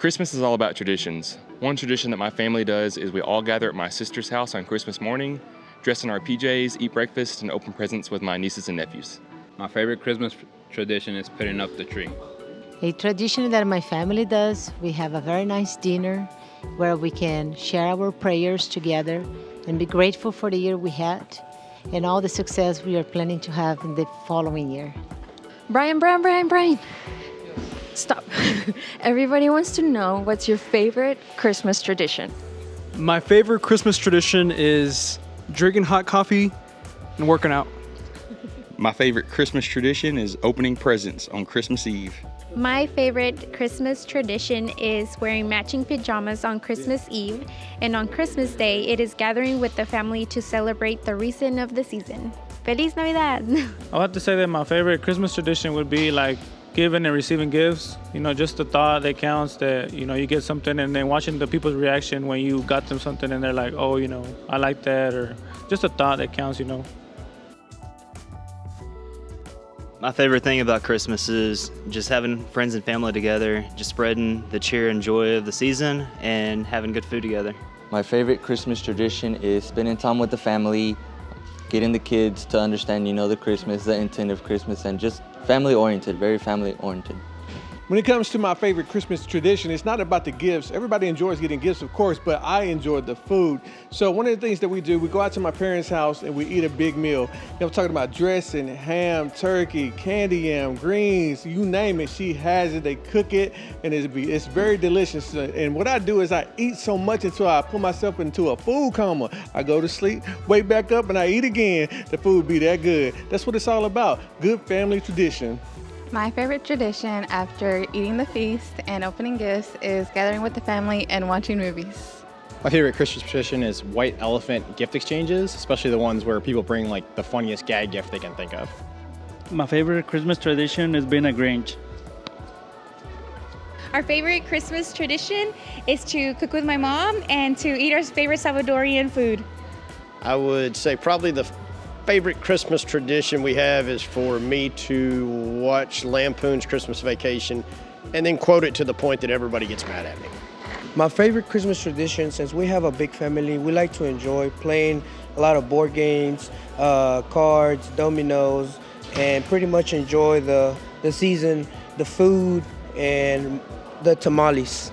Christmas is all about traditions. One tradition that my family does is we all gather at my sister's house on Christmas morning, dress in our PJs, eat breakfast, and open presents with my nieces and nephews. My favorite Christmas tradition is putting up the tree. A tradition that my family does, we have a very nice dinner where we can share our prayers together and be grateful for the year we had and all the success we are planning to have in the following year. Brian. Stop. Everybody wants to know, what's your favorite Christmas tradition? My favorite Christmas tradition is drinking hot coffee and working out. My favorite Christmas tradition is opening presents on Christmas Eve. My favorite Christmas tradition is wearing matching pajamas on Christmas Eve, and on Christmas Day, it is gathering with the family to celebrate the reason of the season. Feliz Navidad! I'll have to say that my favorite Christmas tradition would be like giving and receiving gifts. Just the thought that counts, that, you get something and then watching the people's reaction when you got them something and they're like, oh, I like that, or just the thought that counts. My favorite thing about Christmas is just having friends and family together, just spreading the cheer and joy of the season and having good food together. My favorite Christmas tradition is spending time with the family, getting the kids to understand, the Christmas, the intent of Christmas, and just family-oriented, very family-oriented. When it comes to my favorite Christmas tradition, it's not about the gifts. Everybody enjoys getting gifts, of course, but I enjoy the food. So one of the things that we do, we go out to my parents' house and we eat a big meal. I'm talking about dressing, ham, turkey, candy yam, greens, you name it. She has it, they cook it, and it's very delicious. And what I do is I eat so much until I put myself into a food coma. I go to sleep, wake back up, and I eat again. The food be that good. That's what it's all about, good family tradition. My favorite tradition after eating the feast and opening gifts is gathering with the family and watching movies. My favorite Christmas tradition is white elephant gift exchanges, especially the ones where people bring like the funniest gag gift they can think of. My favorite Christmas tradition is being a Grinch. Our favorite Christmas tradition is to cook with my mom and to eat our favorite Salvadorian food. I would say probably the favorite Christmas tradition we have is for me to watch Lampoon's Christmas Vacation and then quote it to the point that everybody gets mad at me. My favorite Christmas tradition, since we have a big family, we like to enjoy playing a lot of board games, cards, dominoes, and pretty much enjoy the season, the food, and the tamales.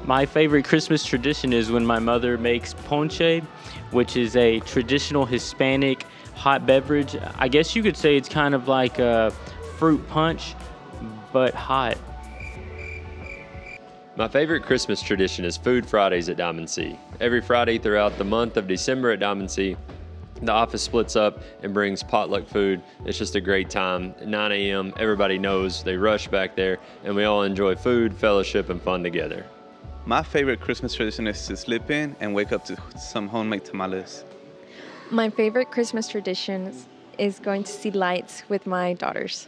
My favorite Christmas tradition is when my mother makes ponche, which is a traditional Hispanic hot beverage. I guess you could say it's kind of like a fruit punch, but hot. My favorite Christmas tradition is Food Fridays at Diamond C. Every Friday throughout the month of December at Diamond C, the office splits up and brings potluck food. It's just a great time. At 9 a.m., everybody knows, they rush back there, and we all enjoy food, fellowship, and fun together. My favorite Christmas tradition is to sleep in and wake up to some homemade tamales. My favorite Christmas tradition is going to see lights with my daughters.